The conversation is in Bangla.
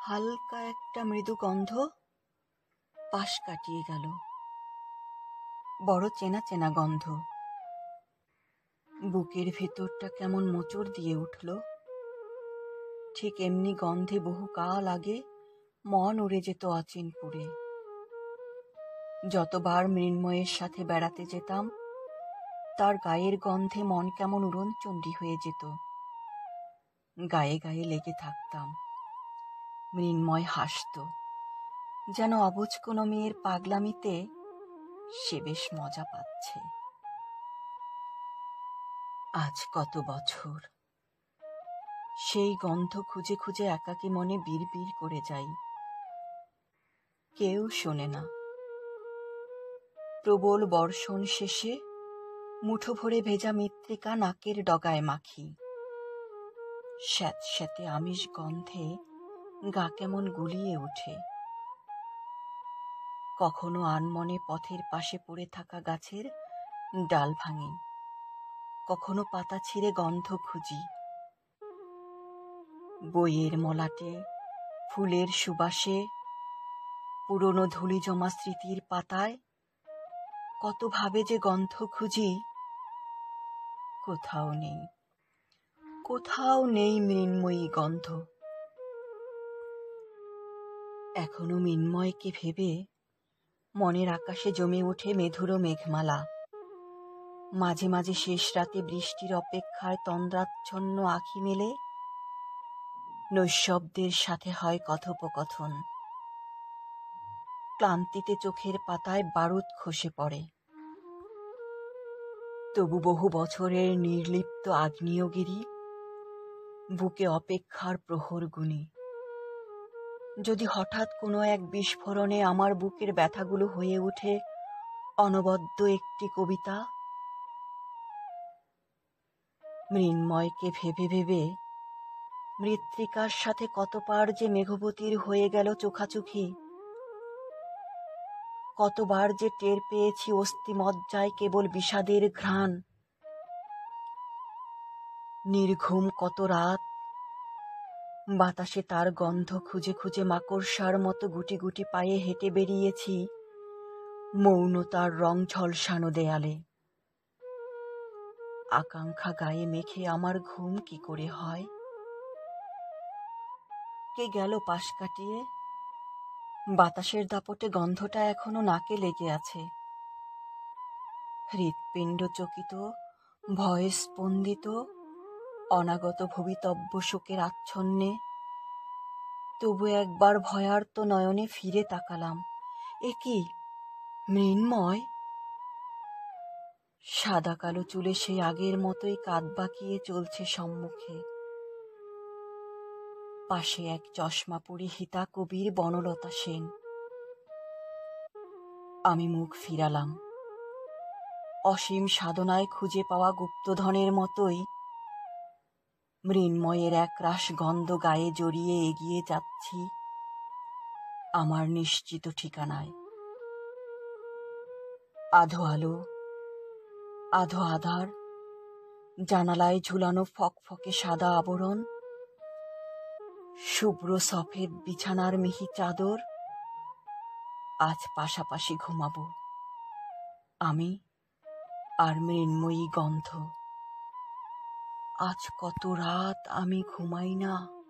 হালকা একটা মৃদু গন্ধ পাশ কাটিয়ে গেল। বড় চেনা চেনা গন্ধ। বুকের ভেতরটা কেমন মোচড় দিয়ে উঠল। ঠিক এমনি গন্ধে বহুকাল আগে মন উড়ে যেত অচিনপুরে। যতবার মৃন্ময়ের সাথে বেড়াতে যেতাম, তার গায়ের গন্ধে মন কেমন উড়নচণ্ডী হয়ে যেত। গায়ে গায়ে লেগে থাকতাম। মৃন্ময় হাসত, যেন অবুঝ কোনো মেয়ের পাগলামিতে সে বেশ মজা পাচ্ছে। আজ কত বছর সেই গন্ধ খুঁজে খুঁজে একাকী মনে বিড়বিড় করে যাই। কেউ শোনে না। প্রবল বর্ষণ শেষে মুঠো ভরে ভেজা মৃত্তিকা নাকের ডগায় মাখি। স্যাঁতস্যাঁতে আমিষ গন্ধে গা কেমন গুলিয়ে ওঠে। কখনো আনমনে পথের পাশে পড়ে থাকা গাছের ডাল ভাঙি, কখনো পাতা ছিঁড়ে গন্ধ খুঁজি। বইয়ের মলাটে, ফুলের সুবাসে, পুরনো ধুলি জমা স্মৃতির পাতায় কত ভাবে যে গন্ধ খুঁজি। কোথাও নেই, কোথাও নেই মৃন্ময়ী গন্ধ। এখনো মৃন্ময়কে ভেবে মনের আকাশে জমে ওঠে মেঘুরো মেঘমালা। মাঝে মাঝে শেষ রাতে বৃষ্টির অপেক্ষায় তন্দ্রাচ্ছন্ন আঁখি মেলে নৈশব্দের সাথে হয় কথোপকথন। ক্লান্তিতে চোখের পাতায় বারুদ খসে পড়ে। তবু বহু বছরের নির্লিপ্ত আগ্নেয়গিরি বুকে অপেক্ষার প্রহর গুনি। যদি হঠাৎ কোনো এক বিস্ফোরণে আমার বুকের ব্যথাগুলো হয়ে ওঠে অনবদ্য একটি কবিতা। মৃন্ময়কে ভেবে ভেবে মৃত্তিকার সাথে কতবার যে মেঘবতীর হয়ে গেল চোখাচোখি। কতবার যে টের পেয়েছি অস্থিমজ্জায় কেবল বিষাদের ঘ্রাণ। নির্ঘুম কত রাত বাতাসে তার গন্ধ খুঁজে খুঁজে মাকড়সার মতো গুটি গুটি পায়ে হেঁটে বেরিয়েছি মৌনতার রং ঝলসানো দেয়ালে। আকাঙ্ক্ষা গায়ে মেখে আমার ঘুম কি করে হয়। কে গেল পাশ কাটিয়ে, বাতাসের দাপটে গন্ধটা এখনো নাকে লেগে আছে। হৃৎপিণ্ড চকিত, ভয়ে স্পন্দিত, অনাগত ভবিতব্য শোকের আচ্ছন্নে তবু একবার ভয়ার্ত নয়নে ফিরে তাকালাম। এ কি মৃন্ময়? সাদা কালো চুলে সেই আগের মতোই কাঁধ বাঁকিয়ে চলছে সম্মুখে। পাশে এক চশমা পরিহিতা কবির বনলতা সেন। আমি মুখ ফিরালাম। অসীম সাধনায় খুঁজে পাওয়া গুপ্তধনের মতোই মৃন্ময়ের একরাশ গন্ধ গায়ে জড়িয়ে এগিয়ে যাচ্ছি আমার নিশ্চিত ঠিকানায়। আধো আলো, আধো আধার, জানালায় ঝুলানো ফকফকে সাদা আবরণ, শুভ্র সফেদ বিছানার মিহি চাদর। আজ পাশাপাশি ঘুমাবো আমি আর মৃন্ময়ী গন্ধ। আজ কত রাত আমি ঘুমাই না।